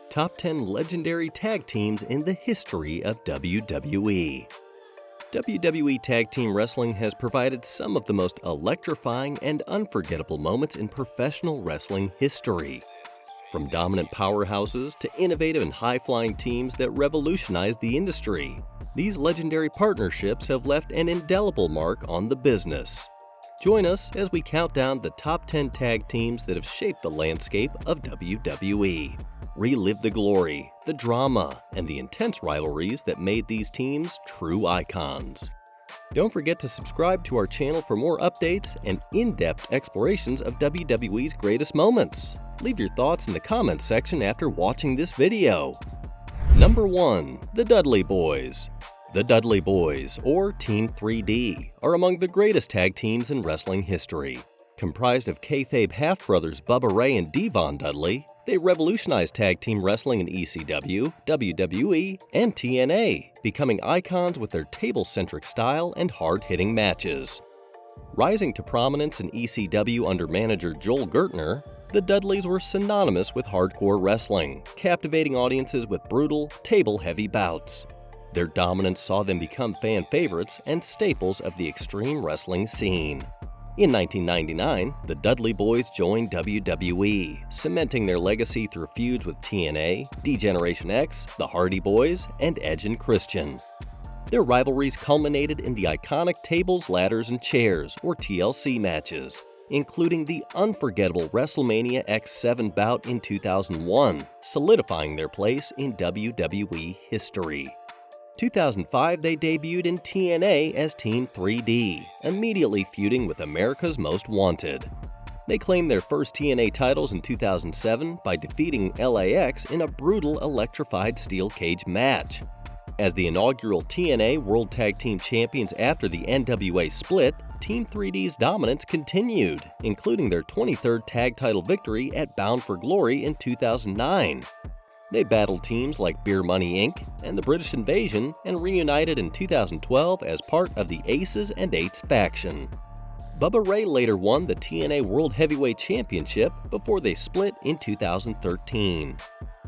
Top 10 legendary tag teams in the history of WWE. WWE Tag Team Wrestling has provided some of the most electrifying and unforgettable moments in professional wrestling history. From dominant powerhouses to innovative and high-flying teams that revolutionized the industry, these legendary partnerships have left an indelible mark on the business. Join us as we count down the top 10 tag teams that have shaped the landscape of WWE. Relive the glory, the drama, and the intense rivalries that made these teams true icons. Don't forget to subscribe to our channel for more updates and in-depth explorations of WWE's greatest moments. Leave your thoughts in the comments section after watching this video. Number 1. The Dudley Boyz. The Dudley Boyz, or Team 3D, are among the greatest tag teams in wrestling history. Comprised of kayfabe half-brothers Bubba Ray and Devon Dudley, they revolutionized tag team wrestling in ECW, WWE, and TNA, becoming icons with their table-centric style and hard-hitting matches. Rising to prominence in ECW under manager Joel Gertner, the Dudleys were synonymous with hardcore wrestling, captivating audiences with brutal, table-heavy bouts. Their dominance saw them become fan favorites and staples of the extreme wrestling scene. In 1999, the Dudley Boyz joined WWE, cementing their legacy through feuds with TNA, D-Generation X, the Hardy Boyz, and Edge and Christian. Their rivalries culminated in the iconic Tables, Ladders, and Chairs, or TLC matches, including the unforgettable WrestleMania X7 bout in 2001, solidifying their place in WWE history. 2005, they debuted in TNA as Team 3D, immediately feuding with America's Most Wanted. They claimed their first TNA titles in 2007 by defeating LAX in a brutal electrified steel cage match. As the inaugural TNA World Tag Team Champions after the NWA split, Team 3D's dominance continued, including their 23rd tag title victory at Bound for Glory in 2009. They battled teams like Beer Money Inc. and the British Invasion and reunited in 2012 as part of the Aces and Eights faction. Bubba Ray later won the TNA World Heavyweight Championship before they split in 2013.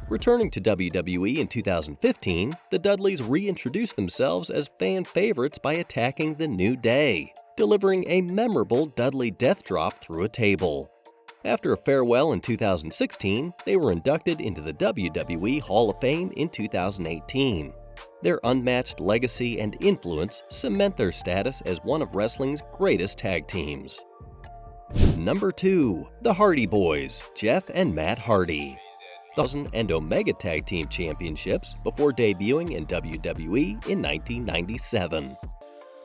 Returning to WWE in 2015, the Dudleys reintroduced themselves as fan favorites by attacking The New Day, delivering a memorable Dudley death drop through a table. After a farewell in 2016, they were inducted into the WWE Hall of Fame in 2018. Their unmatched legacy and influence cement their status as one of wrestling's greatest tag teams. Number 2. The Hardy Boyz, Jeff and Matt Hardy. 2000 and Omega Tag Team Championships before debuting in WWE in 1997.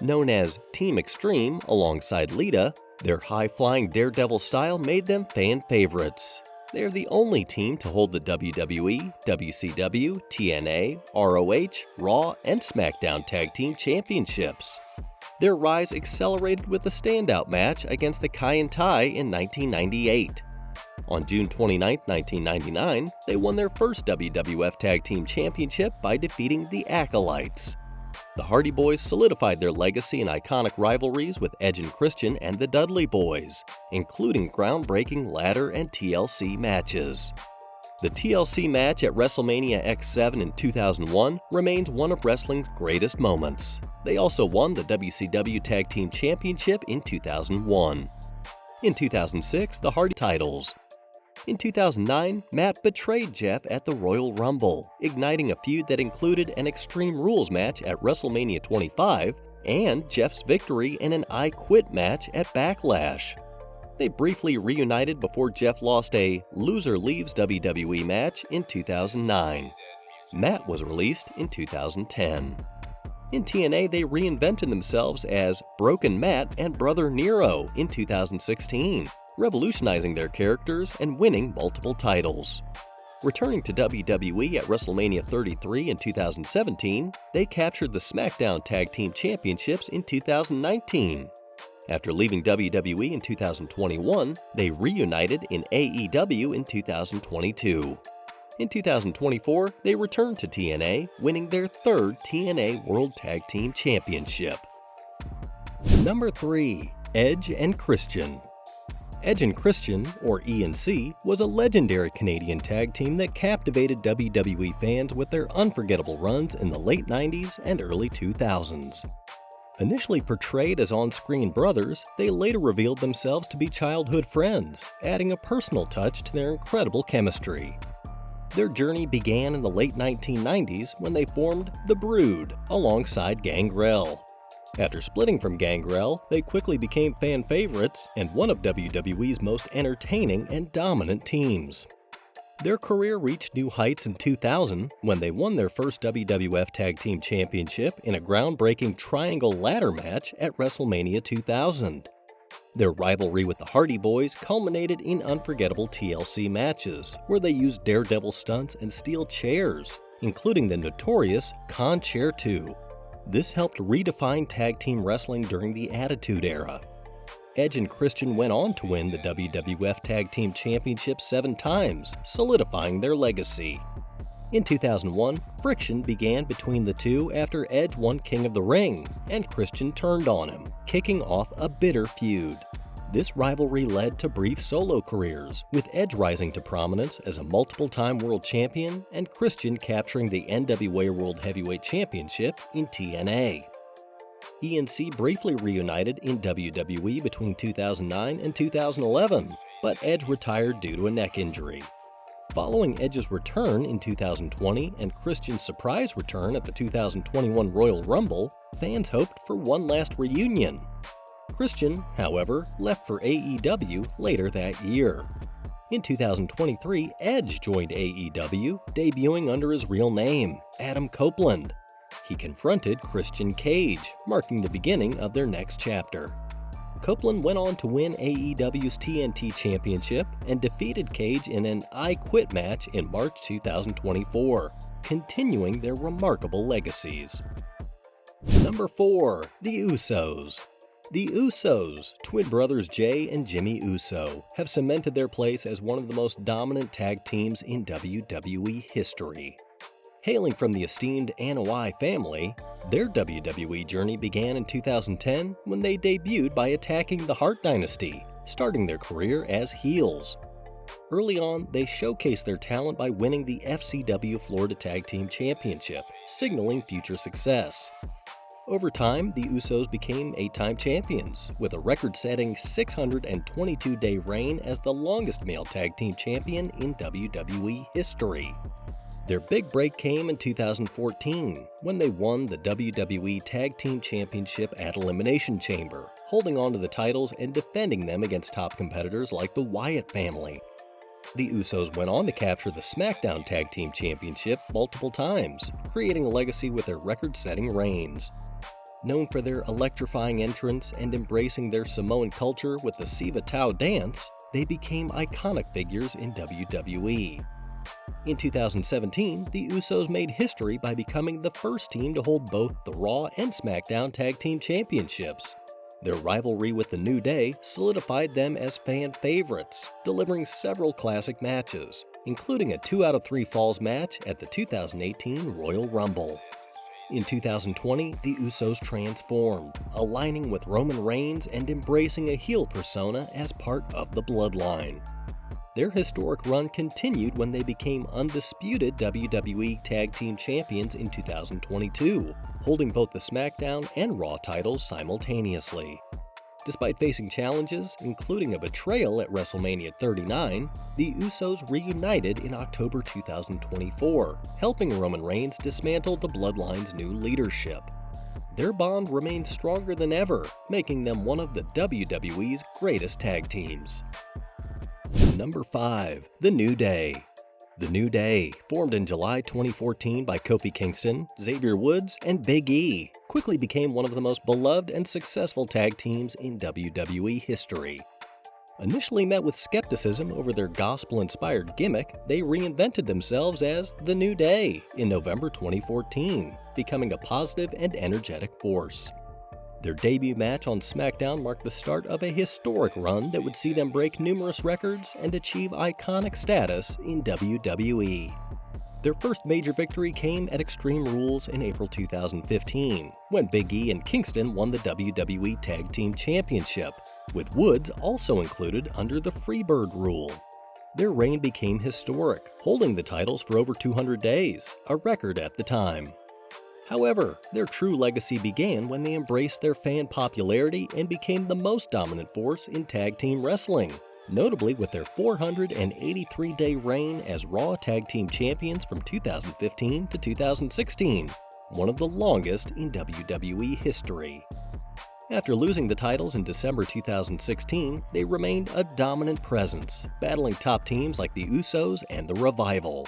Known as Team Extreme alongside Lita, their high-flying daredevil style made them fan favorites. They are the only team to hold the WWE, WCW, TNA, ROH, Raw, and SmackDown Tag Team Championships. Their rise accelerated with a standout match against the Kai in 1998. On June 29, 1999, they won their first WWF Tag Team Championship by defeating the Acolytes. The Hardy Boyz solidified their legacy in iconic rivalries with Edge and Christian and the Dudley Boyz, including groundbreaking ladder and TLC matches. The TLC match at WrestleMania X7 in 2001 remains one of wrestling's greatest moments. They also won the WCW Tag Team Championship in 2001. In 2006, the Hardy titles. In 2009, Matt betrayed Jeff at the Royal Rumble, igniting a feud that included an Extreme Rules match at WrestleMania 25 and Jeff's victory in an I Quit match at Backlash. They briefly reunited before Jeff lost a Loser Leaves WWE match in 2009. Matt was released in 2010. In TNA, they reinvented themselves as Broken Matt and Brother Nero in 2016. Revolutionizing their characters and winning multiple titles. Returning to WWE at WrestleMania 33 in 2017, they captured the SmackDown Tag Team Championships in 2019. After leaving WWE in 2021, they reunited in AEW in 2022. In 2024, they returned to TNA, winning their third TNA World Tag Team Championship. Number 3. Edge and Christian. Edge and Christian, or E&C, was a legendary Canadian tag team that captivated WWE fans with their unforgettable runs in the late 90s and early 2000s. Initially portrayed as on-screen brothers, they later revealed themselves to be childhood friends, adding a personal touch to their incredible chemistry. Their journey began in the late 1990s when they formed The Brood alongside Gangrel. After splitting from Gangrel, they quickly became fan favorites and one of WWE's most entertaining and dominant teams. Their career reached new heights in 2000 when they won their first WWF Tag Team Championship in a groundbreaking triangle ladder match at WrestleMania 2000. Their rivalry with the Hardy Boyz culminated in unforgettable TLC matches, where they used daredevil stunts and steel chairs, including the notorious Con Chair 2. This helped redefine tag team wrestling during the Attitude Era. Edge and Christian went on to win the WWF Tag Team Championship 7 times, solidifying their legacy. In 2001, friction began between the two after Edge won King of the Ring, and Christian turned on him, kicking off a bitter feud. This rivalry led to brief solo careers, with Edge rising to prominence as a multiple-time world champion and Christian capturing the NWA World Heavyweight Championship in TNA. E&C briefly reunited in WWE between 2009 and 2011, but Edge retired due to a neck injury. Following Edge's return in 2020 and Christian's surprise return at the 2021 Royal Rumble, fans hoped for one last reunion. Christian, however, left for AEW later that year. In 2023, Edge joined AEW, debuting under his real name, Adam Copeland. He confronted Christian Cage, marking the beginning of their next chapter. Copeland went on to win AEW's TNT Championship and defeated Cage in an I Quit match in March 2024, continuing their remarkable legacies. Number 4. The Usos. The Usos, twin brothers Jay and Jimmy Uso, have cemented their place as one of the most dominant tag teams in WWE history. Hailing from the esteemed Anoa'i family, their WWE journey began in 2010 when they debuted by attacking the Hart Dynasty, starting their career as heels. Early on, they showcased their talent by winning the FCW Florida Tag Team Championship, signaling future success. Over time, the Usos became 8-time champions, with a record-setting 622-day reign as the longest male tag team champion in WWE history. Their big break came in 2014, when they won the WWE Tag Team Championship at Elimination Chamber, holding on to the titles and defending them against top competitors like the Wyatt family. The Usos went on to capture the SmackDown Tag Team Championship multiple times, creating a legacy with their record-setting reigns. Known for their electrifying entrance and embracing their Samoan culture with the Siva Tau dance, they became iconic figures in WWE. In 2017, the Usos made history by becoming the first team to hold both the Raw and SmackDown Tag Team Championships. Their rivalry with The New Day solidified them as fan favorites, delivering several classic matches, including a 2 out of 3 falls match at the 2018 Royal Rumble. In 2020, the Usos transformed, aligning with Roman Reigns and embracing a heel persona as part of the Bloodline. Their historic run continued when they became undisputed WWE Tag Team Champions in 2022, holding both the SmackDown and Raw titles simultaneously. Despite facing challenges, including a betrayal at WrestleMania 39, the Usos reunited in October 2024, helping Roman Reigns dismantle the Bloodline's new leadership. Their bond remains stronger than ever, making them one of the WWE's greatest tag teams. Number 5. The New Day. The New Day, formed in July 2014 by Kofi Kingston, Xavier Woods, and Big E, quickly became one of the most beloved and successful tag teams in WWE history. Initially met with skepticism over their gospel-inspired gimmick, they reinvented themselves as The New Day in November 2014, becoming a positive and energetic force. Their debut match on SmackDown marked the start of a historic run that would see them break numerous records and achieve iconic status in WWE. Their first major victory came at Extreme Rules in April 2015, when Big E and Kingston won the WWE Tag Team Championship, with Woods also included under the Freebird rule. Their reign became historic, holding the titles for over 200 days, a record at the time. However, their true legacy began when they embraced their fan popularity and became the most dominant force in tag team wrestling, notably with their 483-day reign as Raw Tag Team Champions from 2015 to 2016, one of the longest in WWE history. After losing the titles in December 2016, they remained a dominant presence, battling top teams like the Usos and the Revival.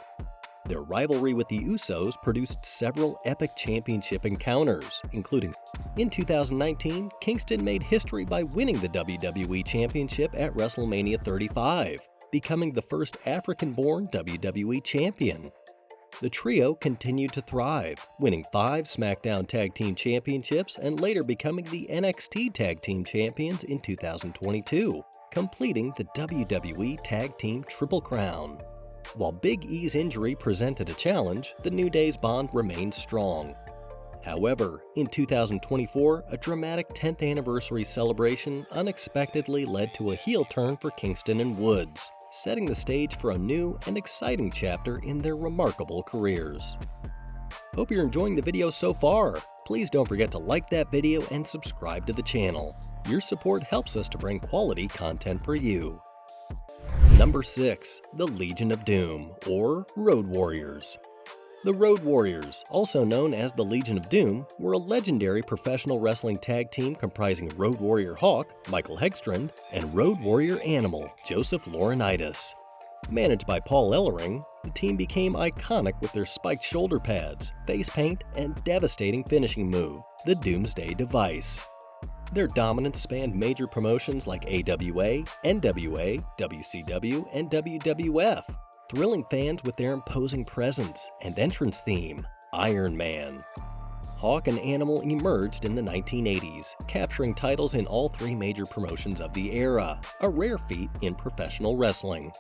Their rivalry with the Usos produced several epic championship encounters, including in 2019, Kingston made history by winning the WWE Championship at WrestleMania 35, becoming the first African-born WWE champion. The trio continued to thrive, winning 5 SmackDown Tag Team Championships and later becoming the NXT Tag Team Champions in 2022, completing the WWE Tag Team Triple Crown. While Big E's injury presented a challenge, the New Day's bond remained strong. However, in 2024, a dramatic 10th anniversary celebration unexpectedly led to a heel turn for Kingston and Woods, setting the stage for a new and exciting chapter in their remarkable careers. Hope you're enjoying the video so far. Please don't forget to like that video and subscribe to the channel. Your support helps us to bring quality content for you. Number 6. The Legion of Doom, or Road Warriors. The Road Warriors, also known as the Legion of Doom, were a legendary professional wrestling tag team comprising Road Warrior Hawk, Michael Hegstrand, and Road Warrior Animal, Joseph Laurinaitis. Managed by Paul Ellering, the team became iconic with their spiked shoulder pads, face paint, and devastating finishing move, the Doomsday Device. Their dominance spanned major promotions like AWA, NWA, WCW, and WWF, thrilling fans with their imposing presence and entrance theme, Iron Man. Hawk and Animal emerged in the 1980s, capturing titles in all 3 major promotions of the era, a rare feat in professional wrestling.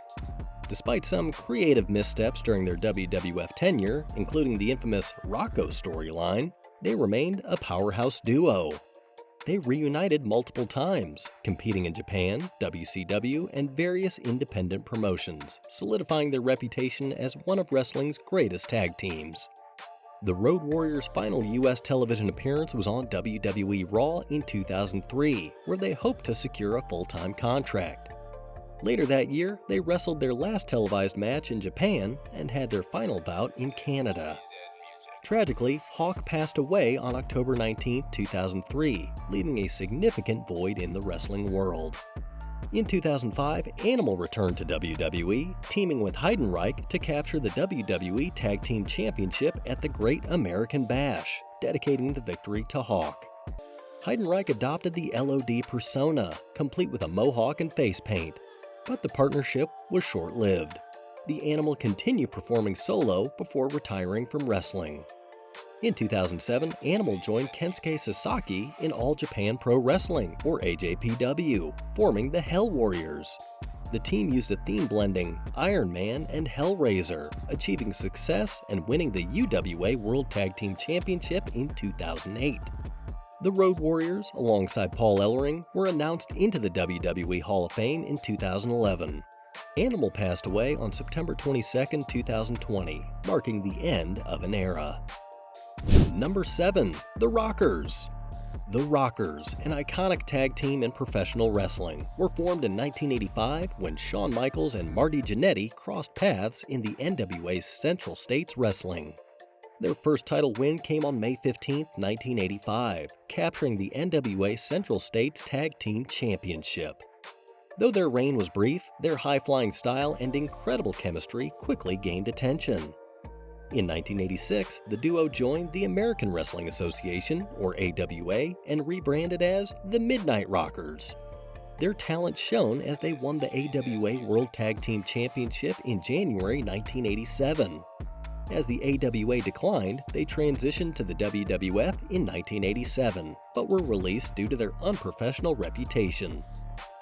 Despite some creative missteps during their WWF tenure, including the infamous Rocco storyline, they remained a powerhouse duo. They reunited multiple times, competing in Japan, WCW, and various independent promotions, solidifying their reputation as one of wrestling's greatest tag teams. The Road Warriors' final U.S. television appearance was on WWE Raw in 2003, where they hoped to secure a full-time contract. Later that year, they wrestled their last televised match in Japan and had their final bout in Canada. Tragically, Hawk passed away on October 19, 2003, leaving a significant void in the wrestling world. In 2005, Animal returned to WWE, teaming with Heidenreich to capture the WWE Tag Team Championship at the Great American Bash, dedicating the victory to Hawk. Heidenreich adopted the LOD persona, complete with a mohawk and face paint, but the partnership was short-lived. The Animal continued performing solo before retiring from wrestling. In 2007, Animal joined Kensuke Sasaki in All Japan Pro Wrestling, or AJPW, forming the Hell Warriors. The team used a theme blending Iron Man and Hellraiser, achieving success and winning the UWA World Tag Team Championship in 2008. The Road Warriors, alongside Paul Ellering, were announced into the WWE Hall of Fame in 2011. Animal passed away on September 22, 2020, marking the end of an era. Number 7. The Rockers. The Rockers, an iconic tag team in professional wrestling, were formed in 1985 when Shawn Michaels and Marty Jannetty crossed paths in the NWA's Central States Wrestling. Their first title win came on May 15, 1985, capturing the NWA Central States Tag Team Championship. Though their reign was brief, their high-flying style and incredible chemistry quickly gained attention. In 1986, the duo joined the American Wrestling Association, or AWA, and rebranded as the Midnight Rockers. Their talent shone as they won the AWA World Tag Team Championship in January 1987. As the AWA declined, they transitioned to the WWF in 1987, but were released due to their unprofessional reputation.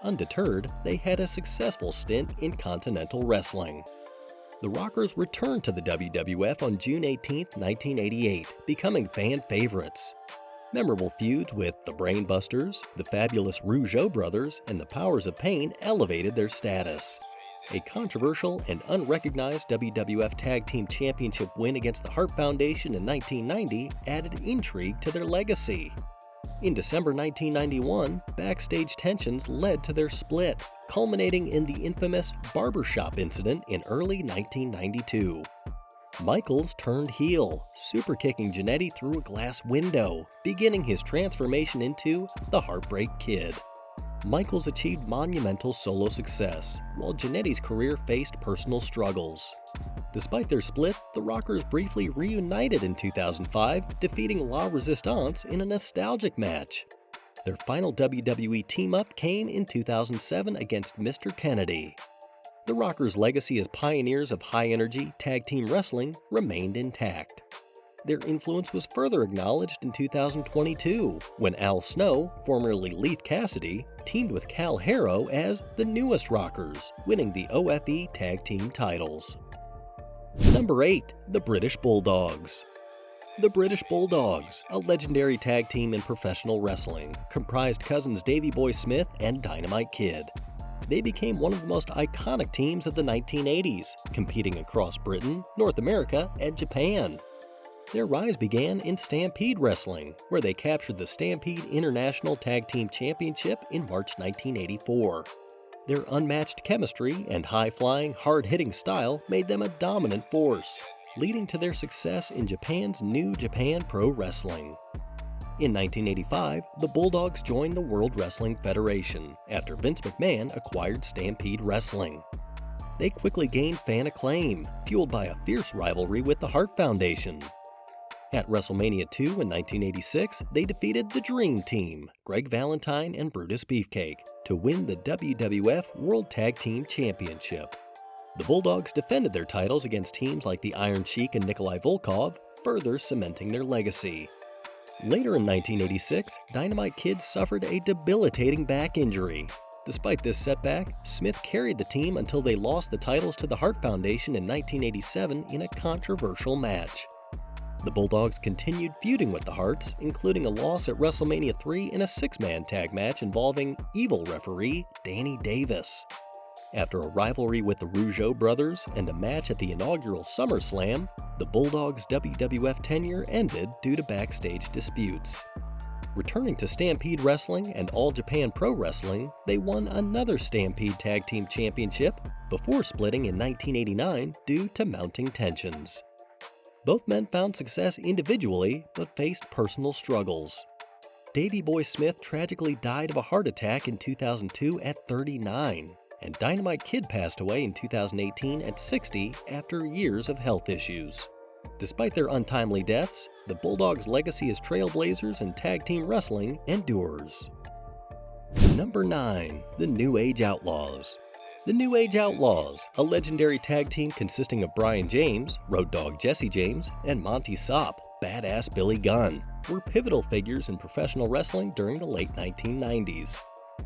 Undeterred, they had a successful stint in Continental Wrestling. The Rockers returned to the WWF on June 18, 1988, becoming fan favorites. Memorable feuds with the Brainbusters, the fabulous Rougeau brothers, and the Powers of Pain elevated their status. A controversial and unrecognized WWF Tag Team Championship win against the Hart Foundation in 1990 added intrigue to their legacy. In December 1991, backstage tensions led to their split, culminating in the infamous barbershop incident in early 1992. Michaels turned heel, super-kicking Jannetty through a glass window, beginning his transformation into the Heartbreak Kid. Michaels achieved monumental solo success, while Jannetty's career faced personal struggles. Despite their split, the Rockers briefly reunited in 2005, defeating La Resistance in a nostalgic match. Their final WWE team-up came in 2007 against Mr. Kennedy. The Rockers' legacy as pioneers of high-energy tag team wrestling remained intact. Their influence was further acknowledged in 2022, when Al Snow, formerly Leif Cassidy, teamed with Cal Harrow as the newest Rockers, winning the OFE Tag Team titles. Number 8. The British Bulldogs. The British Bulldogs, a legendary tag team in professional wrestling, comprised cousins Davey Boy Smith and Dynamite Kid. They became one of the most iconic teams of the 1980s, competing across Britain, North America, and Japan. Their rise began in Stampede Wrestling, where they captured the Stampede International Tag Team Championship in March 1984. Their unmatched chemistry and high-flying, hard-hitting style made them a dominant force, leading to their success in Japan's New Japan Pro Wrestling. In 1985, the Bulldogs joined the World Wrestling Federation after Vince McMahon acquired Stampede Wrestling. They quickly gained fan acclaim, fueled by a fierce rivalry with the Hart Foundation. At WrestleMania 2 in 1986, they defeated the Dream Team, Greg Valentine and Brutus Beefcake, to win the WWF World Tag Team Championship. The Bulldogs defended their titles against teams like the Iron Sheik and Nikolai Volkov, further cementing their legacy. Later in 1986, Dynamite Kid suffered a debilitating back injury. Despite this setback, Smith carried the team until they lost the titles to the Hart Foundation in 1987 in a controversial match. The Bulldogs continued feuding with the Harts, including a loss at WrestleMania 3 in a six-man tag match involving evil referee Danny Davis. After a rivalry with the Rougeau brothers and a match at the inaugural SummerSlam, the Bulldogs' WWF tenure ended due to backstage disputes. Returning to Stampede Wrestling and All Japan Pro Wrestling, they won another Stampede Tag Team Championship before splitting in 1989 due to mounting tensions. Both men found success individually, but faced personal struggles. Davey Boy Smith tragically died of a heart attack in 2002 at 39, and Dynamite Kid passed away in 2018 at 60 after years of health issues. Despite their untimely deaths, the Bulldogs' legacy as trailblazers in tag team wrestling endures. Number 9. The New Age Outlaws. The New Age Outlaws, a legendary tag team consisting of Brian James, Road Dogg Jesse James, and Monty Sopp, Badass Billy Gunn, were pivotal figures in professional wrestling during the late 1990s.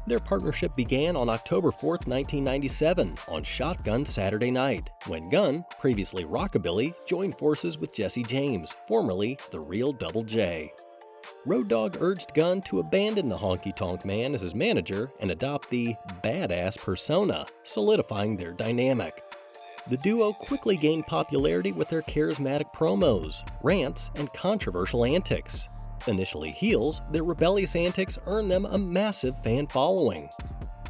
Their partnership began on October 4, 1997, on Shotgun Saturday Night, when Gunn, previously Rockabilly, joined forces with Jesse James, formerly The Real Double J. Road Dogg urged Gunn to abandon the Honky Tonk Man as his manager and adopt the badass persona, solidifying their dynamic. The duo quickly gained popularity with their charismatic promos, rants, and controversial antics. Initially heels, their rebellious antics earned them a massive fan following.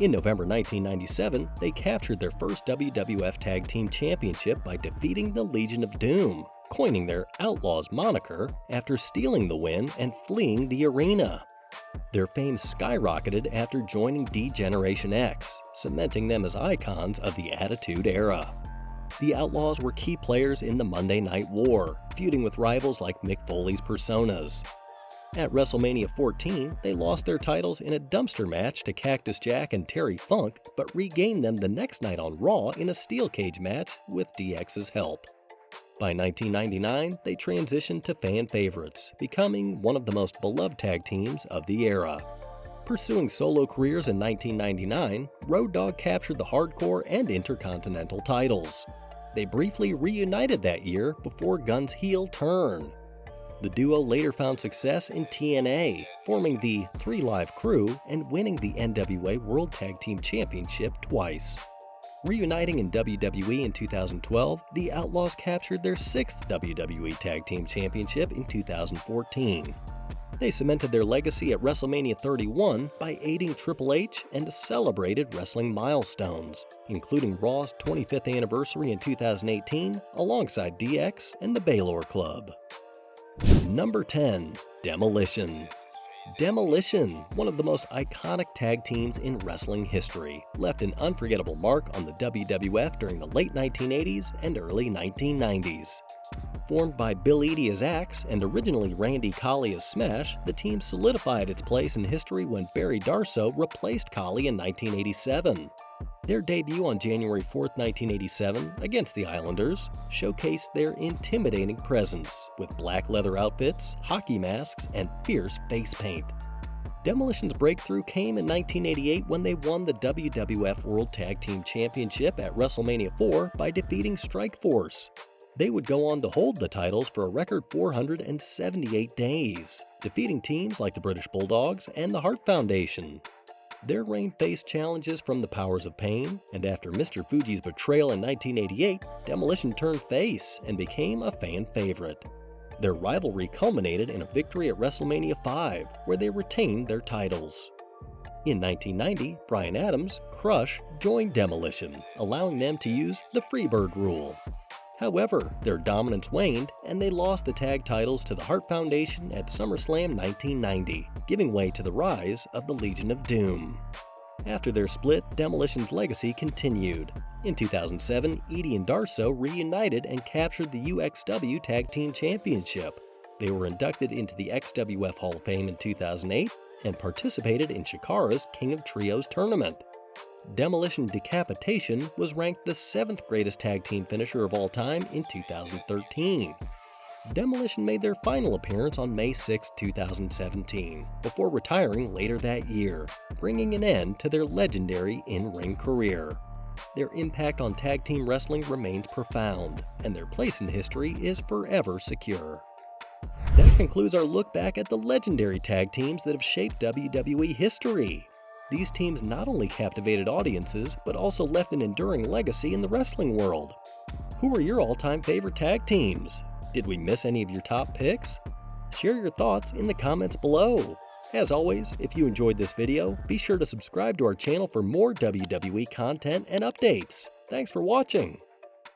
In November 1997, they captured their first WWF Tag Team Championship by defeating the Legion of Doom, coining their Outlaws moniker after stealing the win and fleeing the arena. Their fame skyrocketed after joining D-Generation X, cementing them as icons of the Attitude Era. The Outlaws were key players in the Monday Night War, feuding with rivals like Mick Foley's Personas. At WrestleMania 14, they lost their titles in a dumpster match to Cactus Jack and Terry Funk, but regained them the next night on Raw in a steel cage match with DX's help. By 1999, they transitioned to fan favorites, becoming one of the most beloved tag teams of the era. Pursuing solo careers in 1999, Road Dogg captured the Hardcore and Intercontinental titles. They briefly reunited that year before Gunn's heel turn. The duo later found success in TNA, forming the 3 Live Crew and winning the NWA World Tag Team Championship twice. Reuniting in WWE in 2012, the Outlaws captured their 6th WWE Tag Team Championship in 2014. They cemented their legacy at WrestleMania 31 by aiding Triple H and celebrated wrestling milestones, including Raw's 25th anniversary in 2018 alongside DX and the Baylor Club. Number 10. Demolition. Demolition, one of the most iconic tag teams in wrestling history, left an unforgettable mark on the WWF during the late 1980s and early 1990s. Formed by Bill Eadie as Axe and originally Randy Colley as Smash, the team solidified its place in history when Barry Darsow replaced Colley in 1987. Their debut on January 4, 1987, against the Islanders, showcased their intimidating presence with black leather outfits, hockey masks, and fierce face paint. Demolition's breakthrough came in 1988 when they won the WWF World Tag Team Championship at WrestleMania 4 by defeating Strikeforce. They would go on to hold the titles for a record 478 days, defeating teams like the British Bulldogs and the Hart Foundation. Their reign faced challenges from the Powers of Pain, and after Mr. Fuji's betrayal in 1988, Demolition turned face and became a fan favorite. Their rivalry culminated in a victory at WrestleMania 5, where they retained their titles. In 1990, Bryan Adams, Crush, joined Demolition, allowing them to use the Freebird rule. However, their dominance waned, and they lost the tag titles to the Hart Foundation at SummerSlam 1990, giving way to the rise of the Legion of Doom. After their split, Demolition's legacy continued. In 2007, Eadie and Darsow reunited and captured the UXW Tag Team Championship. They were inducted into the XWF Hall of Fame in 2008 and participated in Chikara's King of Trios tournament. Demolition Decapitation was ranked the 7th greatest tag team finisher of all time in 2013. Demolition made their final appearance on May 6, 2017, before retiring later that year, bringing an end to their legendary in-ring career. Their impact on tag team wrestling remains profound, and their place in history is forever secure. That concludes our look back at the legendary tag teams that have shaped WWE history. These teams not only captivated audiences, but also left an enduring legacy in the wrestling world. Who are your all-time favorite tag teams? Did we miss any of your top picks? Share your thoughts in the comments below. As always, if you enjoyed this video, be sure to subscribe to our channel for more WWE content and updates. Thanks for watching!